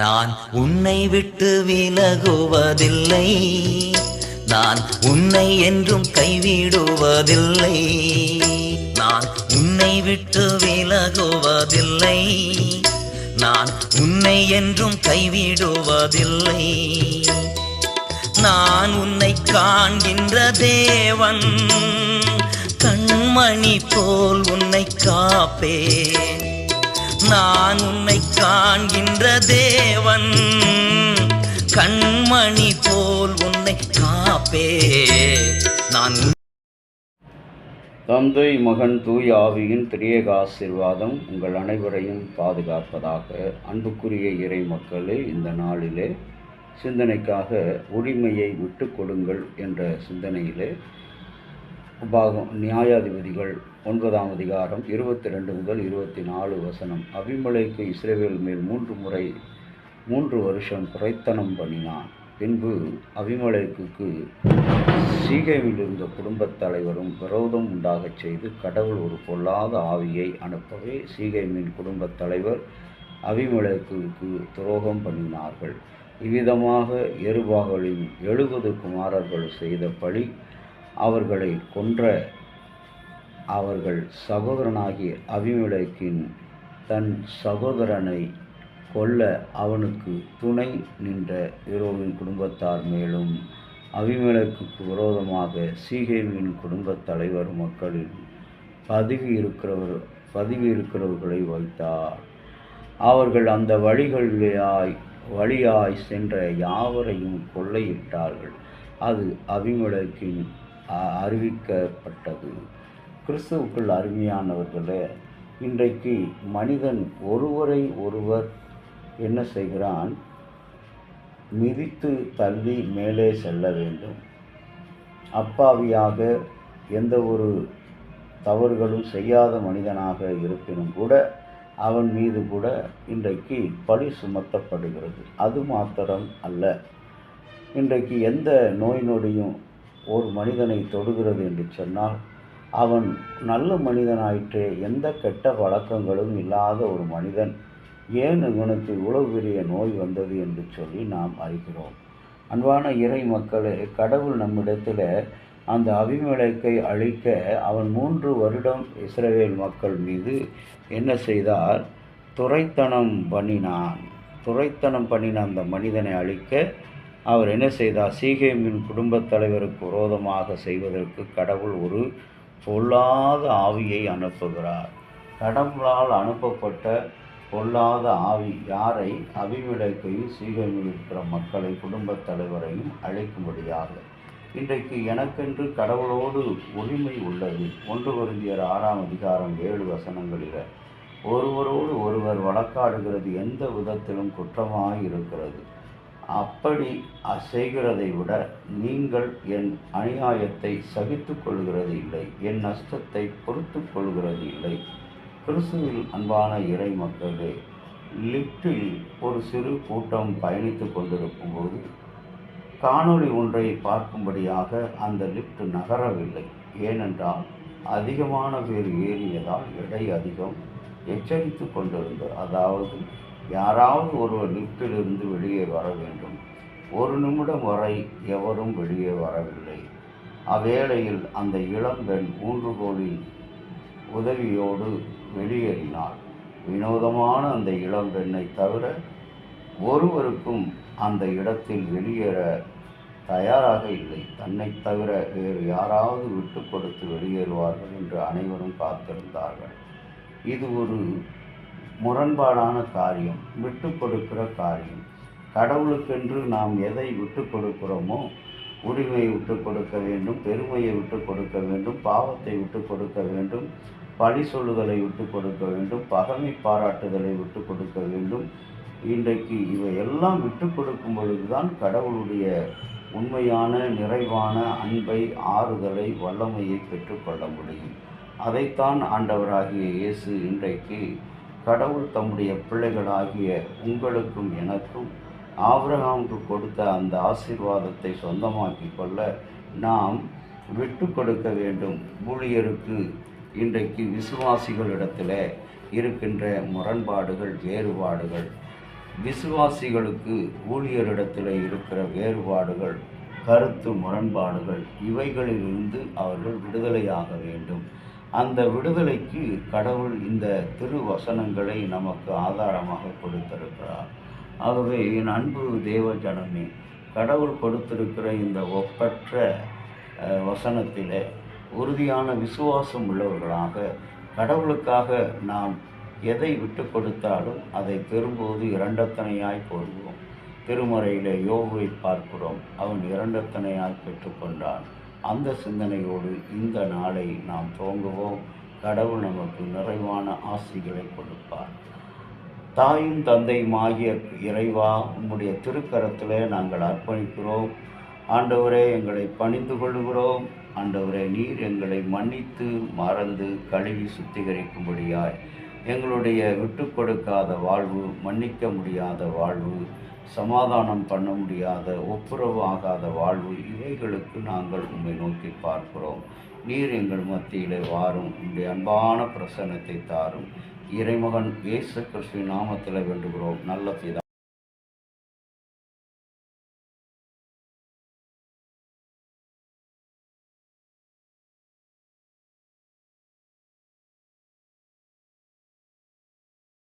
நான் உன்னை விட்டு விலகுவதில்லை, நான் உன்னை என்றும் கைவிடுவதில்லை. நான் உன்னை விட்டு விலகுவதில்லை, நான் உன்னை என்றும் கைவிடுவதில்லை. நான் உன்னை காண்கின்ற தேவன், கண்மணி போல் உன்னை காப்பேன். நான் உன்னை காண்கின்ற தேவன், கண்மணி போல் உன்னை காப்பே. நான் தந்தை மகன் தூய் ஆவியின் திரியேக ஆசீர்வாதம் உங்கள் அனைவரையும் பாதுகாப்பதாக. அன்புக்குரிய இறை மக்களே, இந்த நாளிலே சிந்தனைக்காக உரிமையை விட்டு கொடுங்கள் என்ற சிந்தனையிலே நியாயாதிபதிகள் 9ஆம் அதிகாரம் 22 முதல் 24 வசனம். அபிமெலேக்கு இஸ்ரவேல் மேல் 3 வருஷம் குறைத்தனம் பண்ணினான். பின்பு அபிமெலேக்குக்கு சீகேமில் இருந்த குடும்பத் தலைவரும் விரோதம் உண்டாகச் செய்து கடவுள் ஒரு பொல்லாத ஆவியை அனுப்பவே சீகேமின் குடும்பத் தலைவர் அபிமெலேக்குக்கு துரோகம் பண்ணினார்கள். இவ்விதமாக யெருபாகாலின் 70 குமாரர்கள் செய்த பழி அவர்களை கொன்ற அவர்கள் சகோதரனாகிய அபிமெலேக்கின் தன் சகோதரனை கொல்ல அவனுக்கு துணை நின்ற யெரோவின் குடும்பத்தார் மேலும் அபிமெலேக்குக்கு விரோதமாக சீகேமின் குடும்பத் தலைவர் மக்களில் பதவி இருக்கிறவர்களை வைத்தார். அவர்கள் அந்த வழியாய் சென்ற யாவரையும் கொள்ளையிட்டார்கள். அது அபிமெலேக்கின் அறிவிக்கப்பட்டது. கிறிஸ்துவுக்குள் அருமையானவர்களே, இன்றைக்கு மனிதன் ஒருவரை ஒருவர் என்ன செய்கிறான்? மிதித்து தள்ளி மேலே செல்ல வேண்டும். அப்பாவியாக எந்த ஒரு தவறுகளும் செய்யாத மனிதனாக இருப்பினும் கூட அவன் மீது கூட இன்றைக்கு பழி சுமத்தப்படுகிறது. அது மாத்திரம் அல்ல, இன்றைக்கு எந்த நோய் நொடியும் ஒரு மனிதனை தொடுகிறது என்று சொன்னால் அவன் நல்ல மனிதனாயிற்றே, எந்த கெட்ட பழக்கங்களும் இல்லாத ஒரு மனிதன் ஏன் இவனுக்கு இவ்வளவு பெரிய நோய் வந்தது என்று சொல்லி நாம் அறிகிறோம். அன்பான இறை மக்களே, கடவுள் நம்மிடத்தில் அந்த அபிமெலேக்கை அழிக்க அவன் 3 வருடம் இஸ்ரவேல் மக்கள் மீது என்ன செய்தார்? துரைத்தனம் பண்ணின அந்த மனிதனை அழிக்க அவர் என்ன செய்தார்? சீகேமின் குடும்பத் தலைவருக்கு விரோதமாக செய்வதற்கு கடவுள் ஒரு பொல்லாத ஆவியை அனுப்புகிறார். கடவுளால் அனுப்பப்பட்ட பொல்லாத ஆவி யாரை? அபிமெலேக்கையும் சீகேமில் இருக்கிற மக்களை குடும்பத் தலைவரையும் அழைக்கும்படியாக. இன்றைக்கு எனக்கென்று கடவுளோடு உரிமை உள்ளது. 1 கொரிந்தியர் 6ஆம் அதிகாரம் 7 வசனங்களில் ஒருவரோடு ஒருவர் வழக்காடுகிறது எந்த விதத்திலும் குற்றமாக இருக்கிறது. அப்படி செய்கிறதை விட நீங்கள் என் அநியாயத்தை சகித்து கொள்கிறது இல்லை, என் நஷ்டத்தை பொறுத்து கொள்கிறது இல்லை. கிறிஸ்துவில் அன்பான இறை மக்களே, லிப்டில் ஒரு சிறு கூட்டம் பயணித்து கொண்டிருக்கும் போது காணொளி ஒன்றை பார்க்கும்படியாக அந்த லிப்ட் நகரவில்லை. ஏனென்றால் அதிகமான பேர் ஏறியதால் எடை அதிகம். எச்சரித்து கொண்டிருந்தது. அதாவது யாராவது ஒருவர் லிப்டிலிருந்து வெளியே வர வேண்டும். 1 நிமிடம் வரை எவரும் வெளியே வரவில்லை. அவ்வேளையில் அந்த இளம்பெண் ஊன்றுகோலின் உதவியோடு வெளியேறினாள். வினோதமான அந்த இளம்பெண்ணை தவிர ஒருவருக்கும் அந்த இடத்தில் வெளியேற தயாராக இல்லை. தன்னை தவிர வேறு யாராவது விட்டு கொடுத்து வெளியேறுவார்கள் என்று அனைவரும் காத்திருந்தார்கள். இது ஒரு முரண்பாடான காரியம், விட்டு கொடுக்கிற காரியம். கடவுளுக்கென்று நாம் எதை விட்டு கொடுக்கிறோமோ, உரிமையை விட்டு கொடுக்க வேண்டும், பெருமையை விட்டு கொடுக்க வேண்டும், பாவத்தை விட்டு கொடுக்க வேண்டும், பழி சொல்லுதலை விட்டு கொடுக்க வேண்டும், பகைமை பாராட்டுதலை விட்டு கொடுக்க வேண்டும். இன்றைக்கு இவையெல்லாம் விட்டு கொடுக்கும் பொழுதுதான் கடவுளுடைய உண்மையான நிறைவான அன்பை, ஆறுதலை, வல்லமையை பெற்றுக்கொள்ள முடியும். அதைத்தான் ஆண்டவராகிய இயேசு இன்றைக்கு கடவுள் தம்முடைய பிள்ளைகளாகிய உங்களுக்கும் எனக்கும் ஆபிரகாமுக்கு கொடுத்த அந்த ஆசீர்வாதத்தை சொந்தமாக்கி கொள்ள நாம் விட்டு கொடுக்க வேண்டும். ஊழியருக்கு இன்றைக்கு விசுவாசிகளிடத்தில் இருக்கின்ற முரண்பாடுகள், வேறுபாடுகள், விசுவாசிகளுக்கு ஊழியரிடத்தில் இருக்கிற வேறுபாடுகள், கருத்து முரண்பாடுகள், இவைகளிலிருந்து அவர்கள் விடுதலையாக வேண்டும். அந்த விடுதலைக்கு கடவுள் இந்த திருவசனங்களை நமக்கு ஆதாரமாக கொடுத்திருக்கிறார். ஆகவே என் அன்பு தேவ ஜனமே, கடவுள் கொடுத்திருக்கிற இந்த ஒப்பற்ற வசனத்திலே உறுதியான விசுவாசம் உள்ளவர்களாக, கடவுளுக்காக நாம் எதை விட்டு கொடுத்தாலும் அதை பெறும்போது இரண்டத்தனையாய் போடுவோம். திருமறையிலே யோபுவை பார்க்கிறோம், அவன் இரண்டத்தனையாய் பெற்றுக்கொண்டான். அந்த சிந்தனையோடு இந்த நாளை நாம் துவங்குவோம். கடவுள் நமக்கு நிறைவான ஆசிகளை கொடுப்பார். தாயும் தந்தையுமாகிய இறைவா, உம்முடைய திருக்கரத்திலே நாங்கள் அர்ப்பணிக்கிறோம். ஆண்டவரே, எங்களை பணிந்து கொள்கிறோம். ஆண்டவரே, நீர் எங்களை மன்னித்து மறந்து கழுவி சுத்திகரிக்கும்படியாய் எங்களுடைய விட்டு கொடுக்காத வாழ்வு, மன்னிக்க முடியாத வாழ்வு, சமாதானம் பண்ண முடியாத, ஒப்புரவு ஆகாத வாழ்வு, இவைகளுக்கு நாங்கள் உம்மை நோக்கி பார்க்கிறோம். நீர் எங்கள் மத்தியிலே வாரும், உம்முடைய அன்பான பிரசன்னத்தை தாரும். இறைமகன் இயேசு கிறிஸ்துவின் நாமத்தில் வேண்டுகிறோம் நல்ல பிதா.